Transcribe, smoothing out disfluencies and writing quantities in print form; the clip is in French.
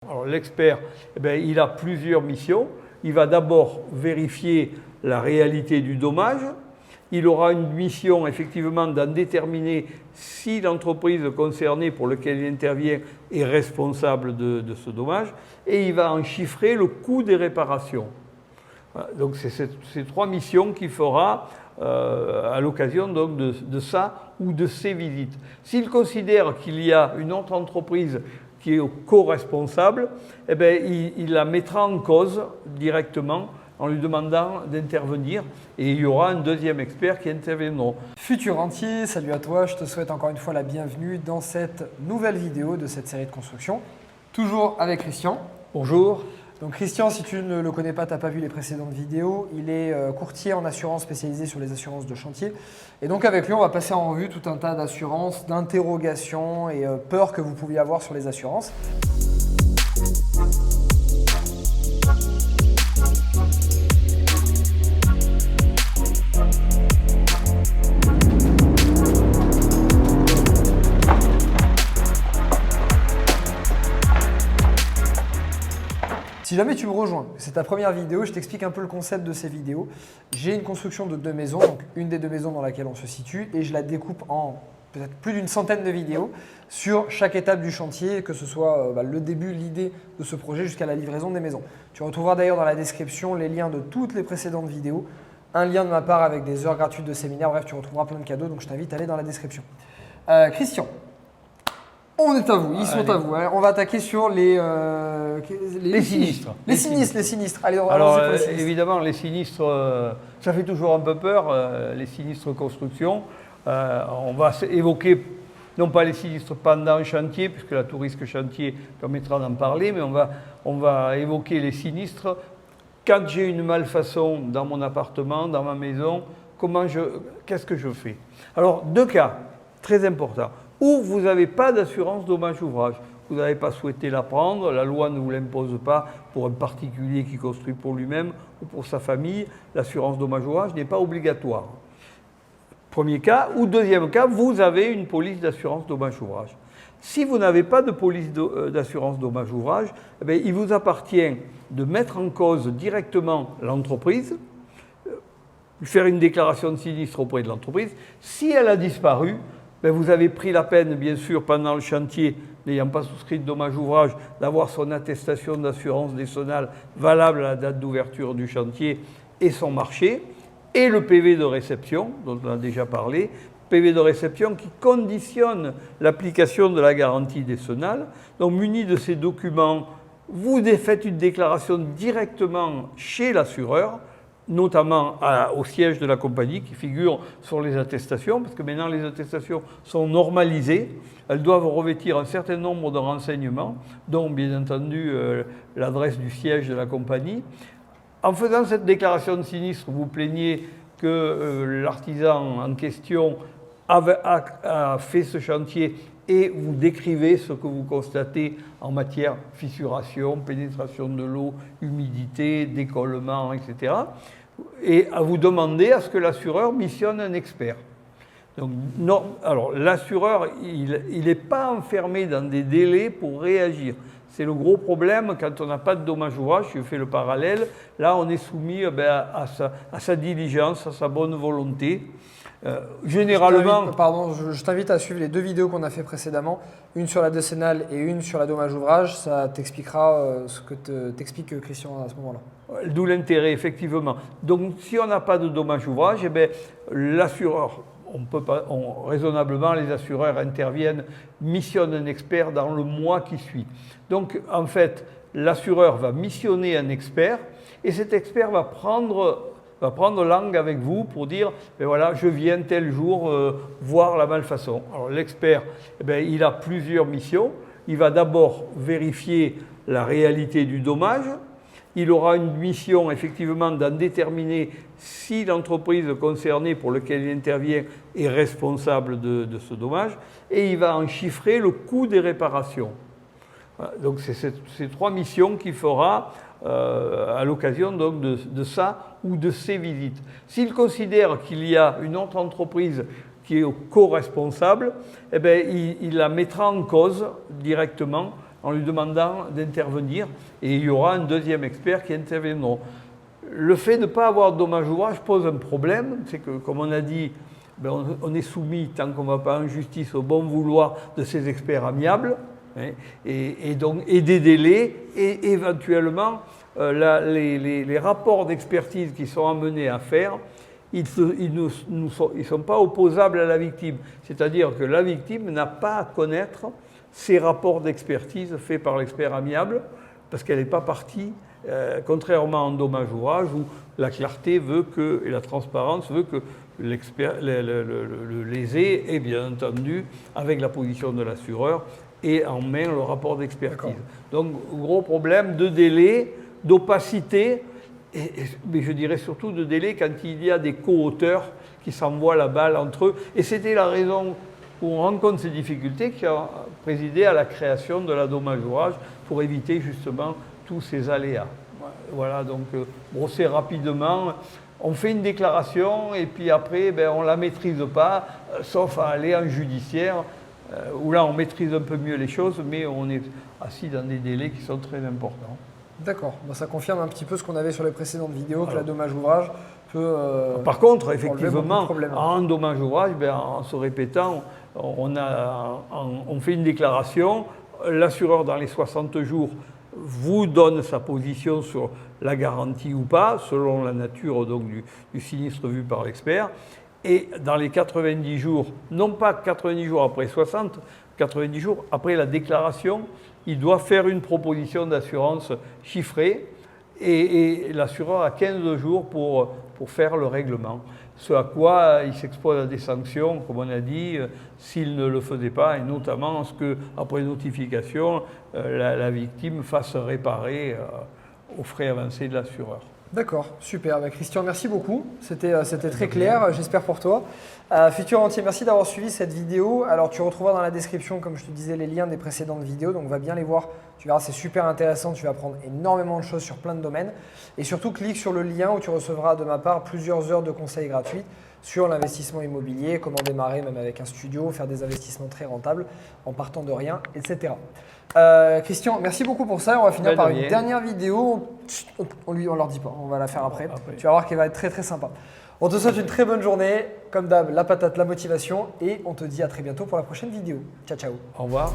Alors l'expert, il a plusieurs missions. Il va d'abord vérifier la réalité du dommage. Il aura une mission effectivement d'en déterminer si l'entreprise concernée pour laquelle il intervient est responsable de ce dommage. Et il va en chiffrer le coût des réparations. Voilà, donc c'est ces trois missions qu'il fera à l'occasion donc de ça ou de ces visites. S'il considère qu'il y a une autre entreprise qui est co-responsable, il la mettra en cause directement en lui demandant d'intervenir et il y aura un deuxième expert qui interviendra. Futur rentier, salut à toi, je te souhaite encore une fois la bienvenue dans cette nouvelle vidéo de cette série de construction. Toujours avec Christian. Bonjour. Donc Christian, si tu ne le connais pas, tu n'as pas vu les précédentes vidéos, il est courtier en assurance spécialisé sur les assurances de chantier. Et donc avec lui, on va passer en revue tout un tas d'assurances, d'interrogations et peurs que vous pouviez avoir sur les assurances. Si jamais tu me rejoins, c'est ta première vidéo, je t'explique un peu le concept de ces vidéos. J'ai une construction de 2 maisons, donc une des 2 maisons dans laquelle on se situe, et je la découpe en peut-être plus d'une centaine de vidéos sur chaque étape du chantier, que ce soit le début, l'idée de ce projet jusqu'à la livraison des maisons. Tu retrouveras d'ailleurs dans la description les liens de toutes les précédentes vidéos, un lien de ma part avec des heures gratuites de séminaire, bref, tu retrouveras plein de cadeaux, donc je t'invite à aller dans la description. Christian. On est à vous, ils sont à vous. On va attaquer sur les sinistres. Les sinistres. Allez, alors, pour les sinistres. évidemment, les sinistres, ça fait toujours un peu peur, les sinistres construction. On va évoquer, non pas les sinistres pendant le chantier, puisque la Tourisque Chantier permettra d'en parler, mais on va évoquer les sinistres. Quand j'ai une malfaçon dans mon appartement, dans ma maison, qu'est-ce que je fais? Alors, 2 cas très importants. Ou vous n'avez pas d'assurance dommage-ouvrage. Vous n'avez pas souhaité la prendre, la loi ne vous l'impose pas pour un particulier qui construit pour lui-même ou pour sa famille. L'assurance dommage-ouvrage n'est pas obligatoire. Premier cas. Ou deuxième cas, vous avez une police d'assurance dommage-ouvrage. Si vous n'avez pas de police d'assurance dommage-ouvrage, il vous appartient de mettre en cause directement l'entreprise, faire une déclaration de sinistre auprès de l'entreprise. Si elle a disparu, vous avez pris la peine, bien sûr, pendant le chantier, n'ayant pas souscrit de dommage-ouvrage, d'avoir son attestation d'assurance décennale valable à la date d'ouverture du chantier et son marché, et le PV de réception, dont on a déjà parlé, PV de réception qui conditionne l'application de la garantie décennale. Donc, muni de ces documents, vous faites une déclaration directement chez l'assureur, notamment au siège de la compagnie qui figure sur les attestations, parce que maintenant les attestations sont normalisées, elles doivent revêtir un certain nombre de renseignements, dont bien entendu l'adresse du siège de la compagnie. En faisant cette déclaration de sinistre, vous plaignez que l'artisan en question a fait ce chantier et vous décrivez ce que vous constatez en matière fissuration, pénétration de l'eau, humidité, décollement, etc. Et à vous demander à ce que l'assureur missionne un expert. Donc, non, alors l'assureur, il n'est pas enfermé dans des délais pour réagir. C'est le gros problème quand on n'a pas de dommage-ouvrage, je fais le parallèle, là on est soumis à sa diligence, à sa bonne volonté. Généralement… Je t'invite à suivre les 2 vidéos qu'on a fait précédemment, une sur la décennale et une sur la dommage-ouvrage, ça t'expliquera ce que t'explique Christian à ce moment-là. D'où l'intérêt, effectivement. Donc, si on n'a pas de dommage-ouvrage, l'assureur, raisonnablement, les assureurs interviennent, missionnent un expert dans le mois qui suit. Donc, en fait, l'assureur va missionner un expert et cet expert va prendre langue avec vous pour dire voilà, je viens tel jour voir la malfaçon. Alors, l'expert, il a plusieurs missions. Il va d'abord vérifier la réalité du dommage. Il aura une mission effectivement d'en déterminer si l'entreprise concernée pour laquelle il intervient est responsable de ce dommage et il va en chiffrer le coût des réparations. Voilà, donc c'est ces 3 missions qu'il fera à l'occasion donc de ça ou de ces visites. S'il considère qu'il y a une autre entreprise qui est co-responsable, il la mettra en cause directement en lui demandant d'intervenir et il y aura un deuxième expert qui interviendra. Le fait de ne pas avoir de dommage ouvrage pose un problème, c'est que comme on a dit, ben on est soumis, tant qu'on ne va pas en justice, au bon vouloir de ces experts amiables, hein, et des délais, et éventuellement les rapports d'expertise qui sont amenés à faire, ils ne sont pas opposables à la victime. C'est-à-dire que la victime n'a pas à connaître ces rapports d'expertise faits par l'expert amiable, parce qu'elle n'est pas partie, contrairement en dommage ouvrage où la clarté veut que, et la transparence veut que l'expert, le lésé est bien entendu avec la position de l'assureur et en main le rapport d'expertise. Donc gros problème de délai, d'opacité, mais je dirais surtout de délai quand il y a des co-auteurs qui s'envoient la balle entre eux. Et c'était la raison où on rencontre ces difficultés qui a présidé à la création de la dommage ouvrage pour éviter justement tous ces aléas. Voilà, donc brosser rapidement, on fait une déclaration et puis après on ne la maîtrise pas, sauf à aller en judiciaire, où là on maîtrise un peu mieux les choses, mais on est assis dans des délais qui sont très importants. D'accord, bon, ça confirme un petit peu ce qu'on avait sur les précédentes vidéos, que la dommage ouvrage peut... Par contre, effectivement, de en dommage ouvrage, en se répétant, on fait une déclaration, l'assureur dans les 60 jours vous donne sa position sur la garantie ou pas, selon la nature donc, du sinistre vu par l'expert. Et dans les 90 jours, non pas 90 jours après 60, 90 jours après la déclaration, il doit faire une proposition d'assurance chiffrée et l'assureur a 15 jours pour faire le règlement. Ce à quoi il s'expose à des sanctions, comme on a dit, s'il ne le faisait pas, et notamment ce qu'après notification, la victime fasse réparer aux frais avancés de l'assureur. D'accord, super. Christian, merci beaucoup. C'était très clair, j'espère pour toi. Futur entier, merci d'avoir suivi cette vidéo. Alors, tu retrouveras dans la description, comme je te disais, les liens des précédentes vidéos. Donc, va bien les voir. Tu verras, c'est super intéressant. Tu vas apprendre énormément de choses sur plein de domaines. Et surtout, clique sur le lien où tu recevras de ma part plusieurs heures de conseils gratuits sur l'investissement immobilier, comment démarrer même avec un studio, faire des investissements très rentables en partant de rien, etc. Christian, merci beaucoup pour ça. On va finir par une dernière vidéo. On leur dit pas, on va la faire après. Tu vas voir qu'elle va être très très sympa. On te souhaite une très bonne journée. Comme d'hab, la patate, la motivation. Et on te dit à très bientôt pour la prochaine vidéo. Ciao, ciao. Au revoir.